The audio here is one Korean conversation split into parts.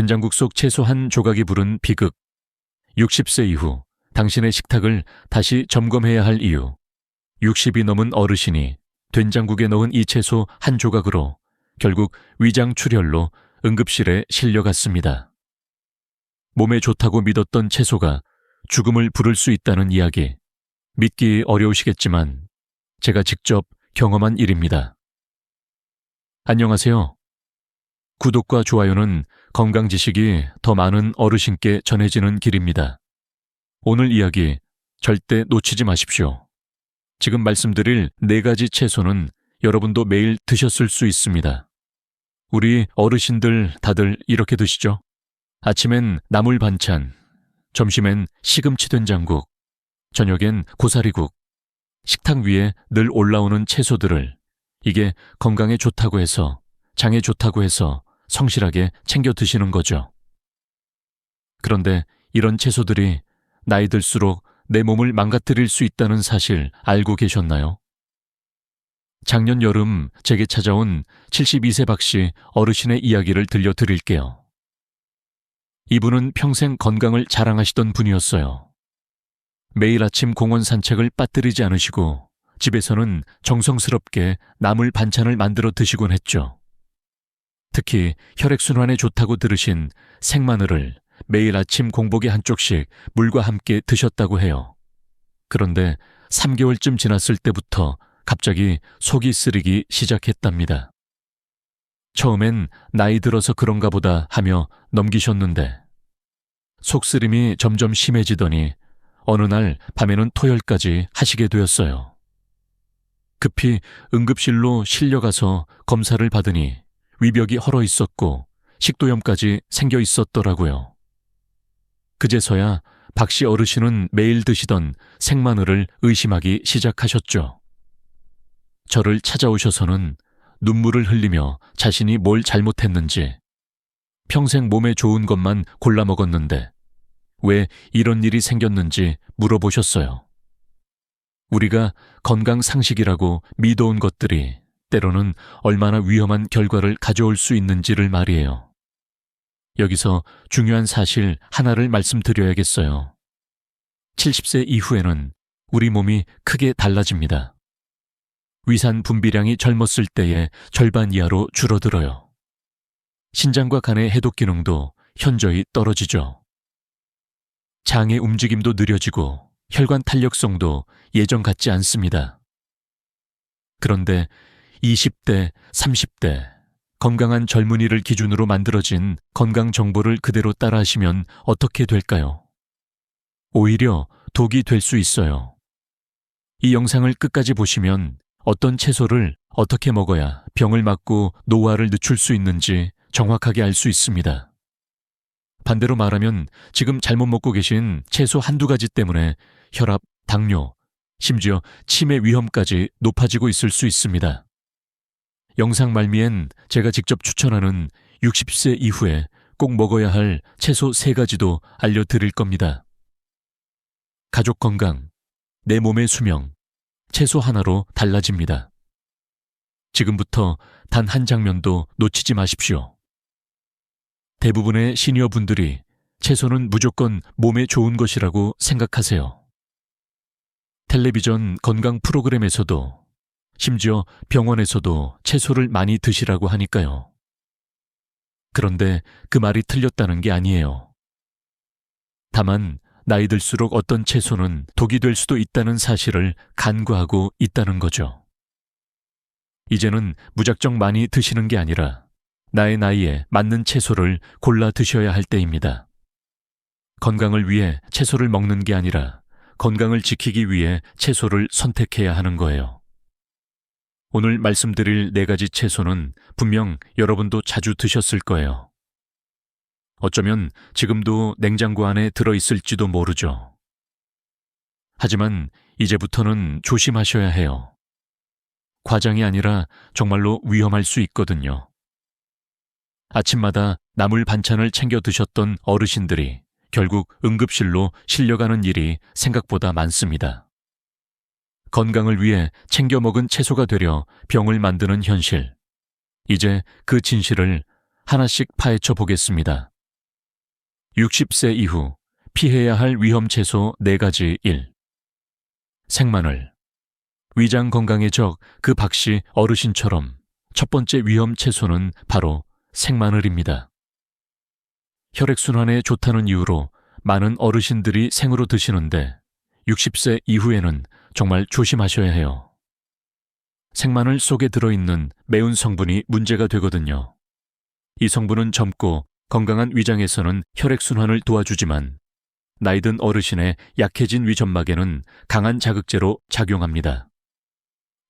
된장국 속 채소 한 조각이 부른 비극. 60세 이후 당신의 식탁을 다시 점검해야 할 이유. 60이 넘은 어르신이 된장국에 넣은 이 채소 한 조각으로 결국 위장 출혈로 응급실에 실려갔습니다. 몸에 좋다고 믿었던 채소가 죽음을 부를 수 있다는 이야기. 믿기 어려우시겠지만 제가 직접 경험한 일입니다. 안녕하세요. 구독과 좋아요는 건강 지식이 더 많은 어르신께 전해지는 길입니다. 오늘 이야기 절대 놓치지 마십시오. 지금 말씀드릴 4가지 채소는 여러분도 매일 드셨을 수 있습니다. 우리 어르신들 다들 이렇게 드시죠? 아침엔 나물 반찬, 점심엔 시금치 된장국, 저녁엔 고사리국. 식탁 위에 늘 올라오는 채소들을 이게 건강에 좋다고 해서, 장에 좋다고 해서 성실하게 챙겨 드시는 거죠. 그런데 이런 채소들이 나이 들수록 내 몸을 망가뜨릴 수 있다는 사실 알고 계셨나요? 작년 여름 제게 찾아온 72세 박씨 어르신의 이야기를 들려드릴게요. 이분은 평생 건강을 자랑하시던 분이었어요. 매일 아침 공원 산책을 빠뜨리지 않으시고 집에서는 정성스럽게 나물 반찬을 만들어 드시곤 했죠. 특히 혈액순환에 좋다고 들으신 생마늘을 매일 아침 공복에 한 쪽씩 물과 함께 드셨다고 해요. 그런데 3개월쯤 지났을 때부터 갑자기 속이 쓰리기 시작했답니다. 처음엔 나이 들어서 그런가 보다 하며 넘기셨는데 속쓰림이 점점 심해지더니 어느 날 밤에는 토혈까지 하시게 되었어요. 급히 응급실로 실려가서 검사를 받으니 위벽이 헐어 있었고 식도염까지 생겨 있었더라고요. 그제서야 박씨 어르신은 매일 드시던 생마늘을 의심하기 시작하셨죠. 저를 찾아오셔서는 눈물을 흘리며 자신이 뭘 잘못했는지, 평생 몸에 좋은 것만 골라 먹었는데 왜 이런 일이 생겼는지 물어보셨어요. 우리가 건강 상식이라고 믿어온 것들이 때로는 얼마나 위험한 결과를 가져올 수 있는지를 말이에요. 여기서 중요한 사실 하나를 말씀드려야겠어요. 70세 이후에는 우리 몸이 크게 달라집니다. 위산 분비량이 젊었을 때의 절반 이하로 줄어들어요. 신장과 간의 해독 기능도 현저히 떨어지죠. 장의 움직임도 느려지고 혈관 탄력성도 예전 같지 않습니다. 그런데 20대, 30대, 건강한 젊은이를 기준으로 만들어진 건강 정보를 그대로 따라하시면 어떻게 될까요? 오히려 독이 될 수 있어요. 이 영상을 끝까지 보시면 어떤 채소를 어떻게 먹어야 병을 막고 노화를 늦출 수 있는지 정확하게 알 수 있습니다. 반대로 말하면 지금 잘못 먹고 계신 채소 한두 가지 때문에 혈압, 당뇨, 심지어 치매 위험까지 높아지고 있을 수 있습니다. 영상 말미엔 제가 직접 추천하는 60세 이후에 꼭 먹어야 할 채소 3가지도 알려드릴 겁니다. 가족 건강, 내 몸의 수명, 채소 하나로 달라집니다. 지금부터 단 한 장면도 놓치지 마십시오. 대부분의 시니어분들이 채소는 무조건 몸에 좋은 것이라고 생각하세요. 텔레비전 건강 프로그램에서도 심지어 병원에서도 채소를 많이 드시라고 하니까요. 그런데 그 말이 틀렸다는 게 아니에요. 다만 나이 들수록 어떤 채소는 독이 될 수도 있다는 사실을 간과하고 있다는 거죠. 이제는 무작정 많이 드시는 게 아니라 나의 나이에 맞는 채소를 골라 드셔야 할 때입니다. 건강을 위해 채소를 먹는 게 아니라 건강을 지키기 위해 채소를 선택해야 하는 거예요. 오늘 말씀드릴 4가지 채소는 분명 여러분도 자주 드셨을 거예요. 어쩌면 지금도 냉장고 안에 들어있을지도 모르죠. 하지만 이제부터는 조심하셔야 해요. 과장이 아니라 정말로 위험할 수 있거든요. 아침마다 나물 반찬을 챙겨 드셨던 어르신들이 결국 응급실로 실려가는 일이 생각보다 많습니다. 건강을 위해 챙겨 먹은 채소가 되려 병을 만드는 현실. 이제 그 진실을 하나씩 파헤쳐 보겠습니다. 60세 이후 피해야 할 위험 채소 4가지 1. 생마늘. 위장 건강의 적 그 박씨 어르신처럼 첫 번째 위험 채소는 바로 생마늘입니다. 혈액순환에 좋다는 이유로 많은 어르신들이 생으로 드시는데 60세 이후에는 정말 조심하셔야 해요. 생마늘 속에 들어있는 매운 성분이 문제가 되거든요. 이 성분은 젊고 건강한 위장에서는 혈액순환을 도와주지만 나이든 어르신의 약해진 위점막에는 강한 자극제로 작용합니다.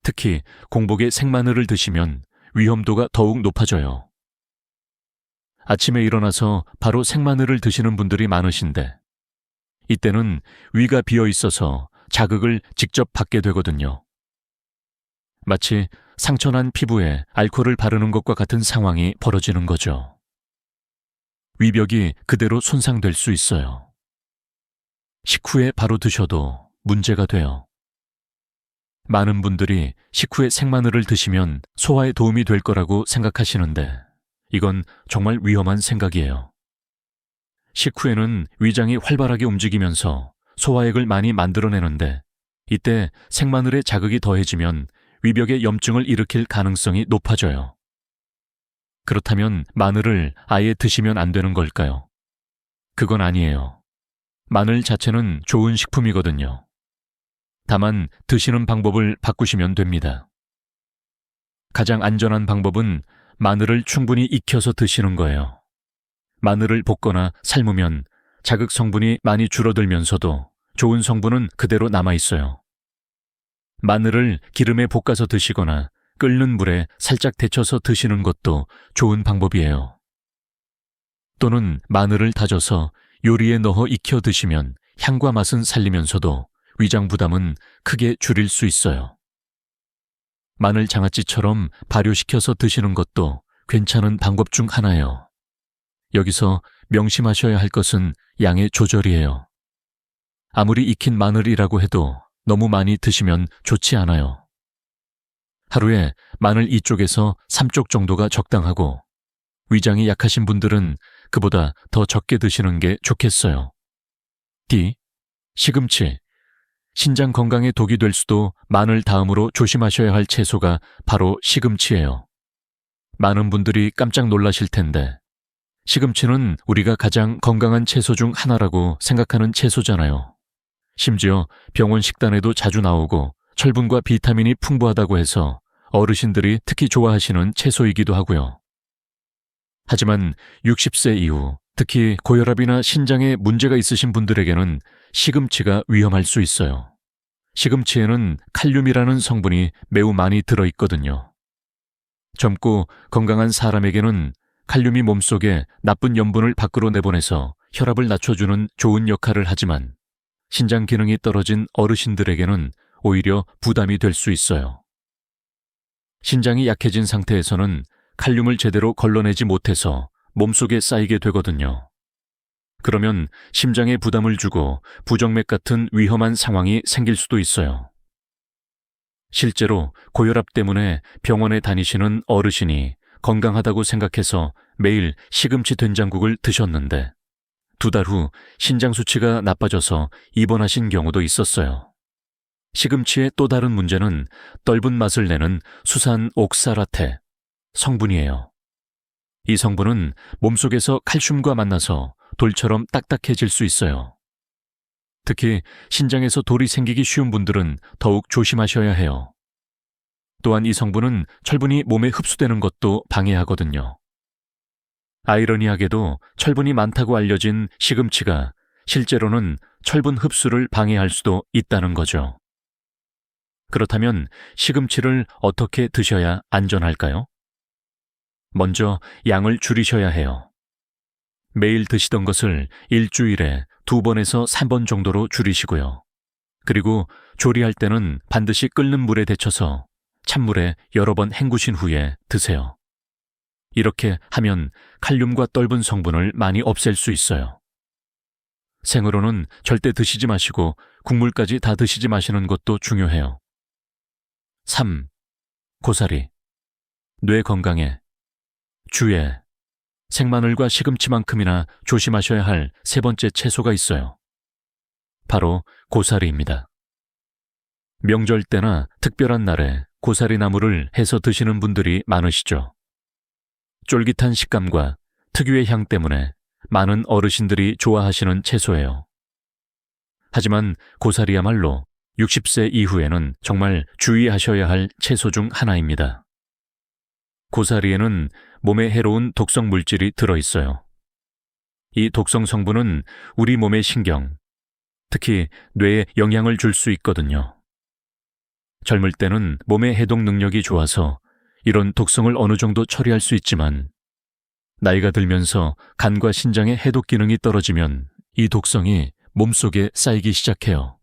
특히 공복에 생마늘을 드시면 위험도가 더욱 높아져요. 아침에 일어나서 바로 생마늘을 드시는 분들이 많으신데 이때는 위가 비어 있어서 자극을 직접 받게 되거든요. 마치 상처난 피부에 알코올을 바르는 것과 같은 상황이 벌어지는 거죠. 위벽이 그대로 손상될 수 있어요. 식후에 바로 드셔도 문제가 돼요. 많은 분들이 식후에 생마늘을 드시면 소화에 도움이 될 거라고 생각하시는데 이건 정말 위험한 생각이에요. 식후에는 위장이 활발하게 움직이면서 소화액을 많이 만들어내는데 이때 생마늘의 자극이 더해지면 위벽에 염증을 일으킬 가능성이 높아져요. 그렇다면 마늘을 아예 드시면 안 되는 걸까요? 그건 아니에요. 마늘 자체는 좋은 식품이거든요. 다만 드시는 방법을 바꾸시면 됩니다. 가장 안전한 방법은 마늘을 충분히 익혀서 드시는 거예요. 마늘을 볶거나 삶으면 자극 성분이 많이 줄어들면서도 좋은 성분은 그대로 남아있어요. 마늘을 기름에 볶아서 드시거나 끓는 물에 살짝 데쳐서 드시는 것도 좋은 방법이에요. 또는 마늘을 다져서 요리에 넣어 익혀 드시면 향과 맛은 살리면서도 위장 부담은 크게 줄일 수 있어요. 마늘 장아찌처럼 발효시켜서 드시는 것도 괜찮은 방법 중 하나예요. 여기서 명심하셔야 할 것은 양의 조절이에요. 아무리 익힌 마늘이라고 해도 너무 많이 드시면 좋지 않아요. 하루에 마늘 2쪽에서 3쪽 정도가 적당하고 위장이 약하신 분들은 그보다 더 적게 드시는 게 좋겠어요. D. 시금치. 신장 건강에 독이 될 수도 마늘 다음으로 조심하셔야 할 채소가 바로 시금치예요. 많은 분들이 깜짝 놀라실 텐데 시금치는 우리가 가장 건강한 채소 중 하나라고 생각하는 채소잖아요. 심지어 병원 식단에도 자주 나오고 철분과 비타민이 풍부하다고 해서 어르신들이 특히 좋아하시는 채소이기도 하고요. 하지만 60세 이후 특히 고혈압이나 신장에 문제가 있으신 분들에게는 시금치가 위험할 수 있어요. 시금치에는 칼륨이라는 성분이 매우 많이 들어있거든요. 젊고 건강한 사람에게는 칼륨이 몸속에 나쁜 염분을 밖으로 내보내서 혈압을 낮춰주는 좋은 역할을 하지만 신장 기능이 떨어진 어르신들에게는 오히려 부담이 될 수 있어요. 신장이 약해진 상태에서는 칼륨을 제대로 걸러내지 못해서 몸속에 쌓이게 되거든요. 그러면 심장에 부담을 주고 부정맥 같은 위험한 상황이 생길 수도 있어요. 실제로 고혈압 때문에 병원에 다니시는 어르신이 건강하다고 생각해서 매일 시금치 된장국을 드셨는데 2달 후 신장 수치가 나빠져서 입원하신 경우도 있었어요. 시금치의 또 다른 문제는 떫은 맛을 내는 수산 옥사라테 성분이에요. 이 성분은 몸속에서 칼슘과 만나서 돌처럼 딱딱해질 수 있어요. 특히 신장에서 돌이 생기기 쉬운 분들은 더욱 조심하셔야 해요. 또한 이 성분은 철분이 몸에 흡수되는 것도 방해하거든요. 아이러니하게도 철분이 많다고 알려진 시금치가 실제로는 철분 흡수를 방해할 수도 있다는 거죠. 그렇다면 시금치를 어떻게 드셔야 안전할까요? 먼저 양을 줄이셔야 해요. 매일 드시던 것을 일주일에 2번에서 3번 정도로 줄이시고요. 그리고 조리할 때는 반드시 끓는 물에 데쳐서 찬물에 여러 번 헹구신 후에 드세요. 이렇게 하면 칼륨과 떫은 성분을 많이 없앨 수 있어요. 생으로는 절대 드시지 마시고 국물까지 다 드시지 마시는 것도 중요해요. 3. 고사리. 뇌 건강에, 주에, 생마늘과 시금치만큼이나 조심하셔야 할 세 번째 채소가 있어요. 바로 고사리입니다. 명절 때나 특별한 날에 고사리 나물을 해서 드시는 분들이 많으시죠. 쫄깃한 식감과 특유의 향 때문에 많은 어르신들이 좋아하시는 채소예요. 하지만 고사리야말로 60세 이후에는 정말 주의하셔야 할 채소 중 하나입니다. 고사리에는 몸에 해로운 독성 물질이 들어있어요. 이 독성 성분은 우리 몸의 신경, 특히 뇌에 영향을 줄 수 있거든요. 젊을 때는 몸의 해독 능력이 좋아서 이런 독성을 어느 정도 처리할 수 있지만 나이가 들면서 간과 신장의 해독 기능이 떨어지면 이 독성이 몸속에 쌓이기 시작해요.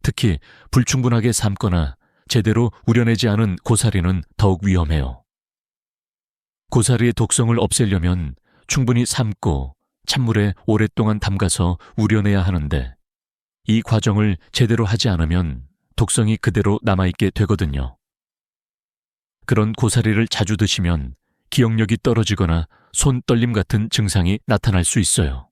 특히 불충분하게 삶거나 제대로 우려내지 않은 고사리는 더욱 위험해요. 고사리의 독성을 없애려면 충분히 삶고 찬물에 오랫동안 담가서 우려내야 하는데 이 과정을 제대로 하지 않으면 독성이 그대로 남아있게 되거든요. 그런 고사리를 자주 드시면 기억력이 떨어지거나 손 떨림 같은 증상이 나타날 수 있어요.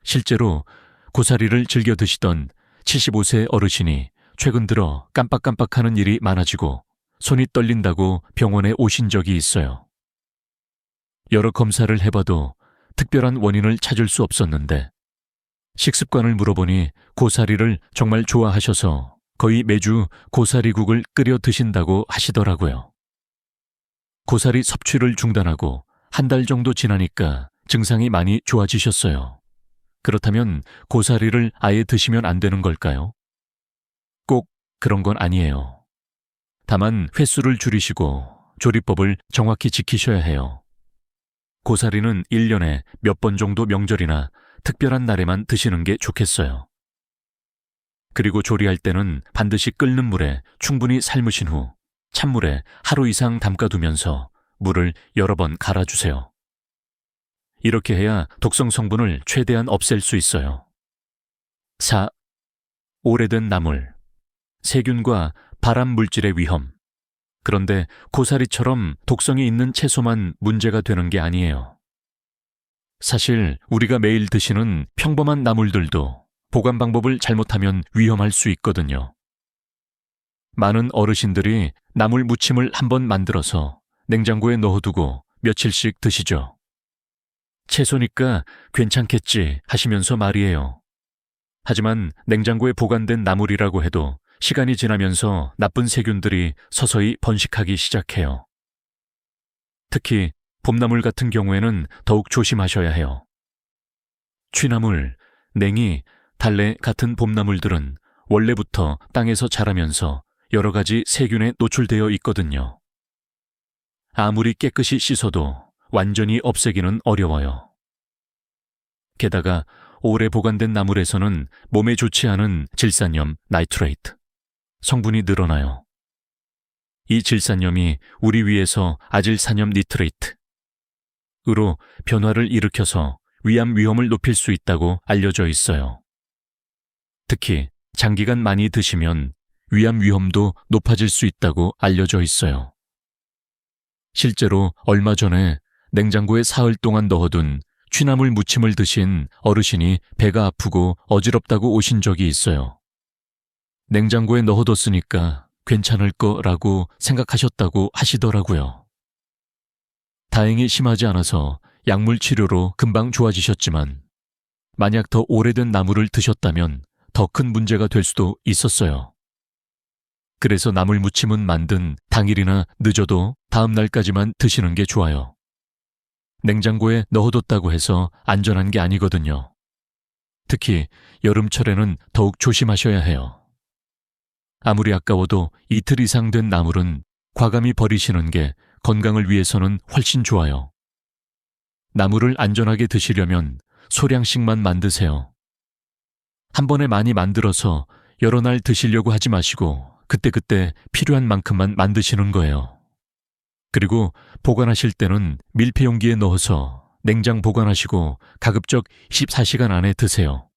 실제로 고사리를 즐겨 드시던 75세 어르신이 최근 들어 깜빡깜빡하는 일이 많아지고 손이 떨린다고 병원에 오신 적이 있어요. 여러 검사를 해봐도 특별한 원인을 찾을 수 없었는데 식습관을 물어보니 고사리를 정말 좋아하셔서 거의 매주 고사리국을 끓여 드신다고 하시더라고요. 고사리 섭취를 중단하고 한 달 정도 지나니까 증상이 많이 좋아지셨어요. 그렇다면 고사리를 아예 드시면 안 되는 걸까요? 꼭 그런 건 아니에요. 다만 횟수를 줄이시고 조리법을 정확히 지키셔야 해요. 고사리는 1년에 몇 번 정도 명절이나 특별한 날에만 드시는 게 좋겠어요. 그리고 조리할 때는 반드시 끓는 물에 충분히 삶으신 후 찬물에 하루 이상 담가두면서 물을 여러 번 갈아주세요. 이렇게 해야 독성 성분을 최대한 없앨 수 있어요. 4. 오래된 나물. 세균과 발암 물질의 위험. 그런데 고사리처럼 독성이 있는 채소만 문제가 되는 게 아니에요. 사실 우리가 매일 드시는 평범한 나물들도 보관 방법을 잘못하면 위험할 수 있거든요. 많은 어르신들이 나물 무침을 한번 만들어서 냉장고에 넣어두고 며칠씩 드시죠. 채소니까 괜찮겠지 하시면서 말이에요. 하지만 냉장고에 보관된 나물이라고 해도 시간이 지나면서 나쁜 세균들이 서서히 번식하기 시작해요. 특히 봄나물 같은 경우에는 더욱 조심하셔야 해요. 취나물, 냉이, 달래 같은 봄나물들은 원래부터 땅에서 자라면서 여러 가지 세균에 노출되어 있거든요. 아무리 깨끗이 씻어도 완전히 없애기는 어려워요. 게다가 오래 보관된 나물에서는 몸에 좋지 않은 질산염 나이트레이트 성분이 늘어나요. 이 질산염이 우리 위에서 아질산염 니트레이트으로 변화를 일으켜서 위암 위험을 높일 수 있다고 알려져 있어요. 특히 장기간 많이 드시면 위암 위험도 높아질 수 있다고 알려져 있어요. 실제로 얼마 전에 냉장고에 사흘 동안 넣어둔 취나물 무침을 드신 어르신이 배가 아프고 어지럽다고 오신 적이 있어요. 냉장고에 넣어뒀으니까 괜찮을 거라고 생각하셨다고 하시더라고요. 다행히 심하지 않아서 약물 치료로 금방 좋아지셨지만 만약 더 오래된 나물을 드셨다면 더 큰 문제가 될 수도 있었어요. 그래서 나물 무침은 만든 당일이나 늦어도 다음 날까지만 드시는 게 좋아요. 냉장고에 넣어뒀다고 해서 안전한 게 아니거든요. 특히 여름철에는 더욱 조심하셔야 해요. 아무리 아까워도 이틀 이상 된 나물은 과감히 버리시는 게 건강을 위해서는 훨씬 좋아요. 나물을 안전하게 드시려면 소량씩만 만드세요. 한 번에 많이 만들어서 여러 날 드시려고 하지 마시고 그때그때 필요한 만큼만 만드시는 거예요. 그리고 보관하실 때는 밀폐용기에 넣어서 냉장 보관하시고 가급적 24시간 안에 드세요.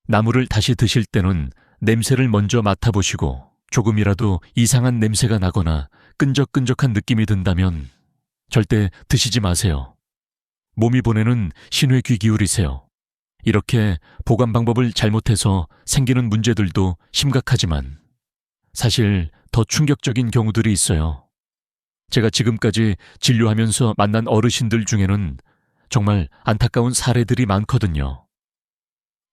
나물을 다시 드실 때는 냄새를 먼저 맡아보시고 조금이라도 이상한 냄새가 나거나 끈적끈적한 느낌이 든다면 절대 드시지 마세요. 몸이 보내는 신호에 귀 기울이세요. 이렇게 보관 방법을 잘못해서 생기는 문제들도 심각하지만 사실 더 충격적인 경우들이 있어요. 제가 지금까지 진료하면서 만난 어르신들 중에는 정말 안타까운 사례들이 많거든요.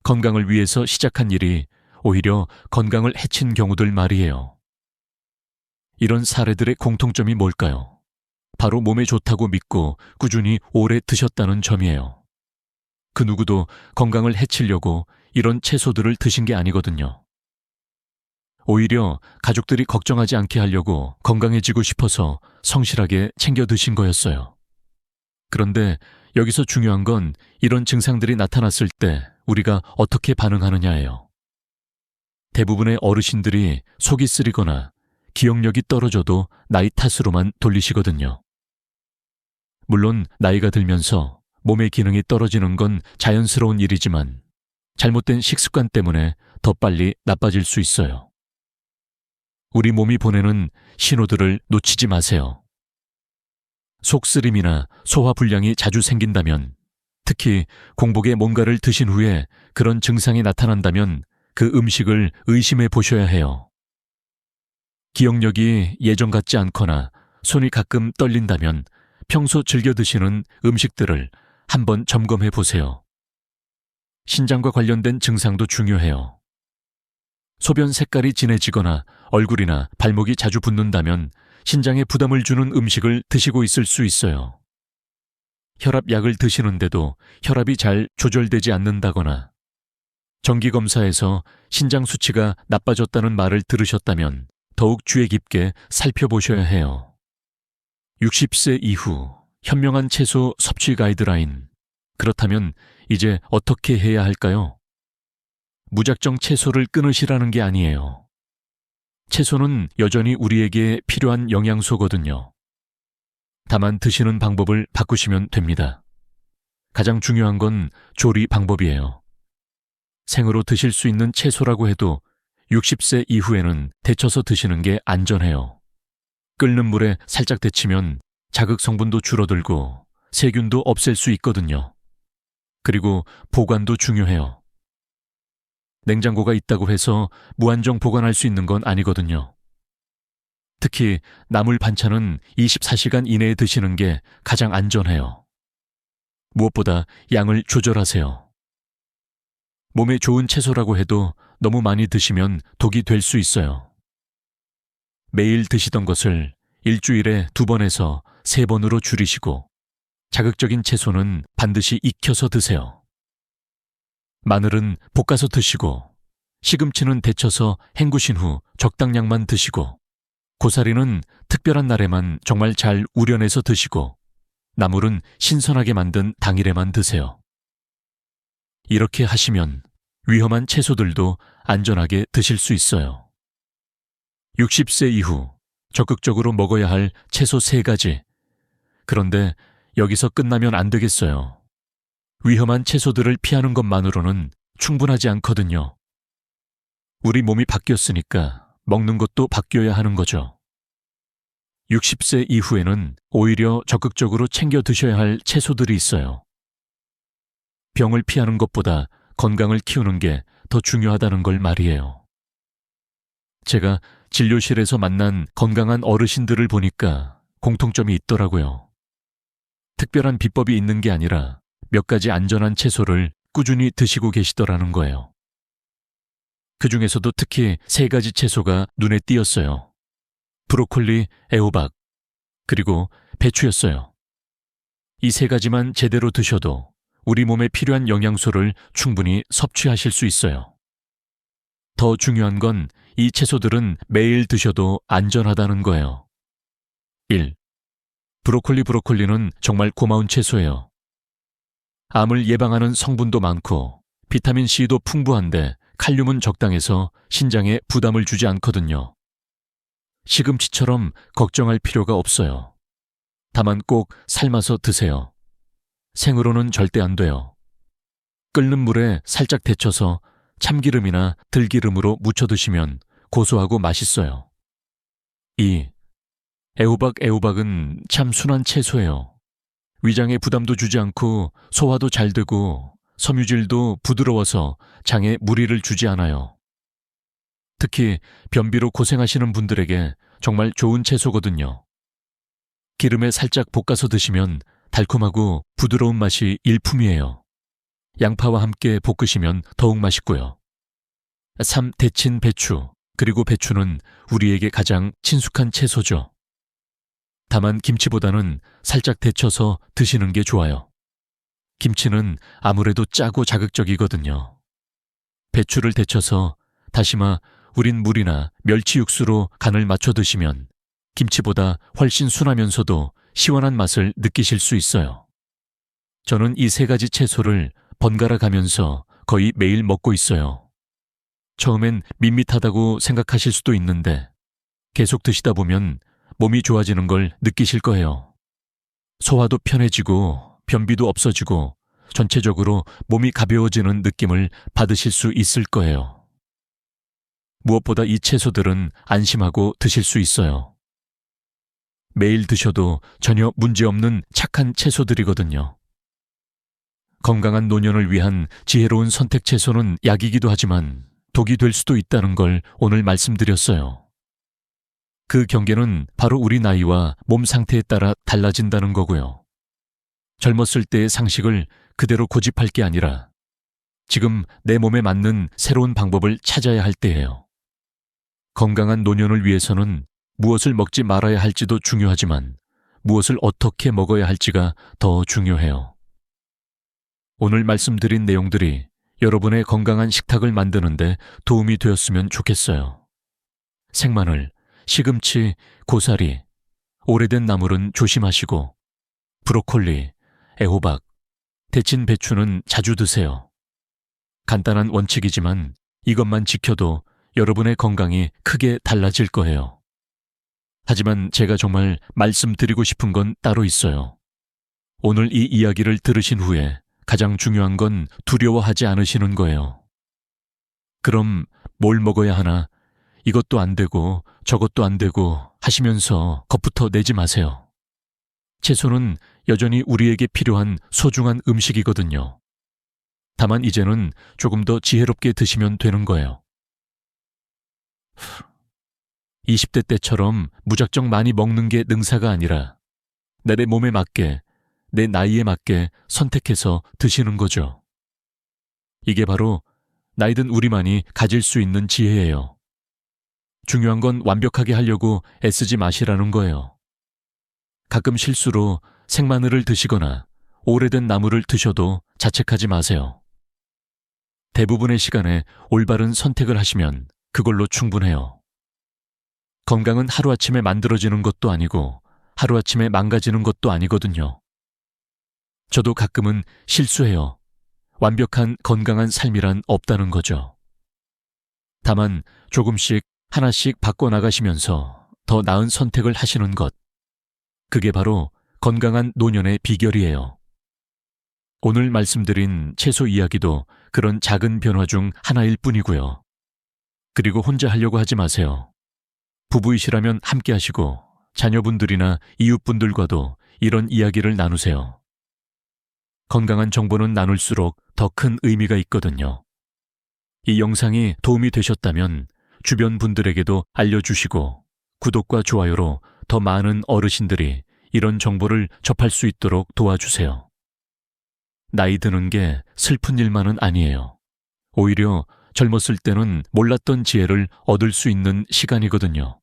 건강을 위해서 시작한 일이 오히려 건강을 해친 경우들 말이에요. 이런 사례들의 공통점이 뭘까요? 바로 몸에 좋다고 믿고 꾸준히 오래 드셨다는 점이에요. 그 누구도 건강을 해치려고 이런 채소들을 드신 게 아니거든요. 오히려 가족들이 걱정하지 않게 하려고 건강해지고 싶어서 성실하게 챙겨 드신 거였어요. 그런데 여기서 중요한 건 이런 증상들이 나타났을 때 우리가 어떻게 반응하느냐예요. 대부분의 어르신들이 속이 쓰리거나 기억력이 떨어져도 나이 탓으로만 돌리시거든요. 물론 나이가 들면서 몸의 기능이 떨어지는 건 자연스러운 일이지만 잘못된 식습관 때문에 더 빨리 나빠질 수 있어요. 우리 몸이 보내는 신호들을 놓치지 마세요. 속쓰림이나 소화불량이 자주 생긴다면, 특히 공복에 뭔가를 드신 후에 그런 증상이 나타난다면 그 음식을 의심해 보셔야 해요. 기억력이 예전 같지 않거나 손이 가끔 떨린다면 평소 즐겨 드시는 음식들을 한번 점검해 보세요. 신장과 관련된 증상도 중요해요. 소변 색깔이 진해지거나 얼굴이나 발목이 자주 붓는다면 신장에 부담을 주는 음식을 드시고 있을 수 있어요. 혈압약을 드시는데도 혈압이 잘 조절되지 않는다거나 정기검사에서 신장 수치가 나빠졌다는 말을 들으셨다면 더욱 주의 깊게 살펴보셔야 해요. 60세 이후 현명한 채소 섭취 가이드라인. 그렇다면 이제 어떻게 해야 할까요? 무작정 채소를 끊으시라는 게 아니에요. 채소는 여전히 우리에게 필요한 영양소거든요. 다만 드시는 방법을 바꾸시면 됩니다. 가장 중요한 건 조리 방법이에요. 생으로 드실 수 있는 채소라고 해도 60세 이후에는 데쳐서 드시는 게 안전해요. 끓는 물에 살짝 데치면 자극 성분도 줄어들고 세균도 없앨 수 있거든요. 그리고 보관도 중요해요. 냉장고가 있다고 해서 무한정 보관할 수 있는 건 아니거든요. 특히 나물 반찬은 24시간 이내에 드시는 게 가장 안전해요. 무엇보다 양을 조절하세요. 몸에 좋은 채소라고 해도 너무 많이 드시면 독이 될 수 있어요. 매일 드시던 것을 일주일에 2번에서 3번으로 줄이시고 자극적인 채소는 반드시 익혀서 드세요. 마늘은 볶아서 드시고 시금치는 데쳐서 헹구신 후 적당량만 드시고 고사리는 특별한 날에만 정말 잘 우려내서 드시고 나물은 신선하게 만든 당일에만 드세요. 이렇게 하시면 위험한 채소들도 안전하게 드실 수 있어요. 60세 이후 적극적으로 먹어야 할 채소 3가지. 그런데 여기서 끝나면 안 되겠어요. 위험한 채소들을 피하는 것만으로는 충분하지 않거든요. 우리 몸이 바뀌었으니까 먹는 것도 바뀌어야 하는 거죠. 60세 이후에는 오히려 적극적으로 챙겨 드셔야 할 채소들이 있어요. 병을 피하는 것보다 건강을 키우는 게 더 중요하다는 걸 말이에요. 제가 진료실에서 만난 건강한 어르신들을 보니까 공통점이 있더라고요. 특별한 비법이 있는 게 아니라 몇 가지 안전한 채소를 꾸준히 드시고 계시더라는 거예요. 그 중에서도 특히 3가지 채소가 눈에 띄었어요. 브로콜리, 애호박, 그리고 배추였어요. 이 3가지만 제대로 드셔도 우리 몸에 필요한 영양소를 충분히 섭취하실 수 있어요. 더 중요한 건 이 채소들은 매일 드셔도 안전하다는 거예요. 1. 브로콜리는 정말 고마운 채소예요. 암을 예방하는 성분도 많고 비타민C도 풍부한데 칼륨은 적당해서 신장에 부담을 주지 않거든요. 시금치처럼 걱정할 필요가 없어요. 다만 꼭 삶아서 드세요. 생으로는 절대 안 돼요. 끓는 물에 살짝 데쳐서 참기름이나 들기름으로 무쳐 드시면 고소하고 맛있어요. 2. 애호박은 참 순한 채소예요. 위장에 부담도 주지 않고 소화도 잘 되고 섬유질도 부드러워서 장에 무리를 주지 않아요. 특히 변비로 고생하시는 분들에게 정말 좋은 채소거든요. 기름에 살짝 볶아서 드시면 달콤하고 부드러운 맛이 일품이에요. 양파와 함께 볶으시면 더욱 맛있고요. 3. 데친 배추. 그리고 배추는 우리에게 가장 친숙한 채소죠. 다만 김치보다는 살짝 데쳐서 드시는 게 좋아요. 김치는 아무래도 짜고 자극적이거든요. 배추를 데쳐서 다시마, 우린 물이나 멸치 육수로 간을 맞춰 드시면 김치보다 훨씬 순하면서도 시원한 맛을 느끼실 수 있어요. 저는 이 세 가지 채소를 번갈아 가면서 거의 매일 먹고 있어요. 처음엔 밋밋하다고 생각하실 수도 있는데 계속 드시다 보면 몸이 좋아지는 걸 느끼실 거예요. 소화도 편해지고 변비도 없어지고 전체적으로 몸이 가벼워지는 느낌을 받으실 수 있을 거예요. 무엇보다 이 채소들은 안심하고 드실 수 있어요. 매일 드셔도 전혀 문제없는 착한 채소들이거든요. 건강한 노년을 위한 지혜로운 선택 채소는 약이기도 하지만 독이 될 수도 있다는 걸 오늘 말씀드렸어요. 그 경계는 바로 우리 나이와 몸 상태에 따라 달라진다는 거고요. 젊었을 때의 상식을 그대로 고집할 게 아니라 지금 내 몸에 맞는 새로운 방법을 찾아야 할 때예요. 건강한 노년을 위해서는 무엇을 먹지 말아야 할지도 중요하지만 무엇을 어떻게 먹어야 할지가 더 중요해요. 오늘 말씀드린 내용들이 여러분의 건강한 식탁을 만드는데 도움이 되었으면 좋겠어요. 생마늘, 시금치, 고사리, 오래된 나물은 조심하시고 브로콜리, 애호박, 데친 배추는 자주 드세요. 간단한 원칙이지만 이것만 지켜도 여러분의 건강이 크게 달라질 거예요. 하지만 제가 정말 말씀드리고 싶은 건 따로 있어요. 오늘 이 이야기를 들으신 후에 가장 중요한 건 두려워하지 않으시는 거예요. 그럼 뭘 먹어야 하나? 이것도 안 되고 저것도 안 되고 하시면서 겁부터 내지 마세요. 채소는 여전히 우리에게 필요한 소중한 음식이거든요. 다만 이제는 조금 더 지혜롭게 드시면 되는 거예요. 20대 때처럼 무작정 많이 먹는 게 능사가 아니라 내 몸에 맞게, 내 나이에 맞게 선택해서 드시는 거죠. 이게 바로 나이든 우리만이 가질 수 있는 지혜예요. 중요한 건 완벽하게 하려고 애쓰지 마시라는 거예요. 가끔 실수로 생마늘을 드시거나 오래된 나물을 드셔도 자책하지 마세요. 대부분의 시간에 올바른 선택을 하시면 그걸로 충분해요. 건강은 하루아침에 만들어지는 것도 아니고 하루아침에 망가지는 것도 아니거든요. 저도 가끔은 실수해요. 완벽한 건강한 삶이란 없다는 거죠. 다만 조금씩 하나씩 바꿔나가시면서 더 나은 선택을 하시는 것. 그게 바로 건강한 노년의 비결이에요. 오늘 말씀드린 채소 이야기도 그런 작은 변화 중 하나일 뿐이고요. 그리고 혼자 하려고 하지 마세요. 부부이시라면 함께 하시고 자녀분들이나 이웃분들과도 이런 이야기를 나누세요. 건강한 정보는 나눌수록 더 큰 의미가 있거든요. 이 영상이 도움이 되셨다면 주변 분들에게도 알려주시고 구독과 좋아요로 더 많은 어르신들이 이런 정보를 접할 수 있도록 도와주세요. 나이 드는 게 슬픈 일만은 아니에요. 오히려 젊었을 때는 몰랐던 지혜를 얻을 수 있는 시간이거든요.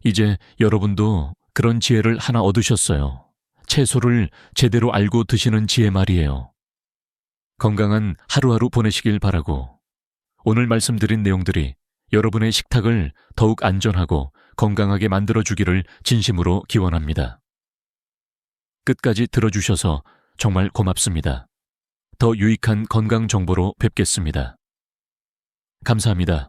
이제 여러분도 그런 지혜를 하나 얻으셨어요. 채소를 제대로 알고 드시는 지혜 말이에요. 건강한 하루하루 보내시길 바라고 오늘 말씀드린 내용들이 여러분의 식탁을 더욱 안전하고 건강하게 만들어주기를 진심으로 기원합니다. 끝까지 들어주셔서 정말 고맙습니다. 더 유익한 건강 정보로 뵙겠습니다. 감사합니다.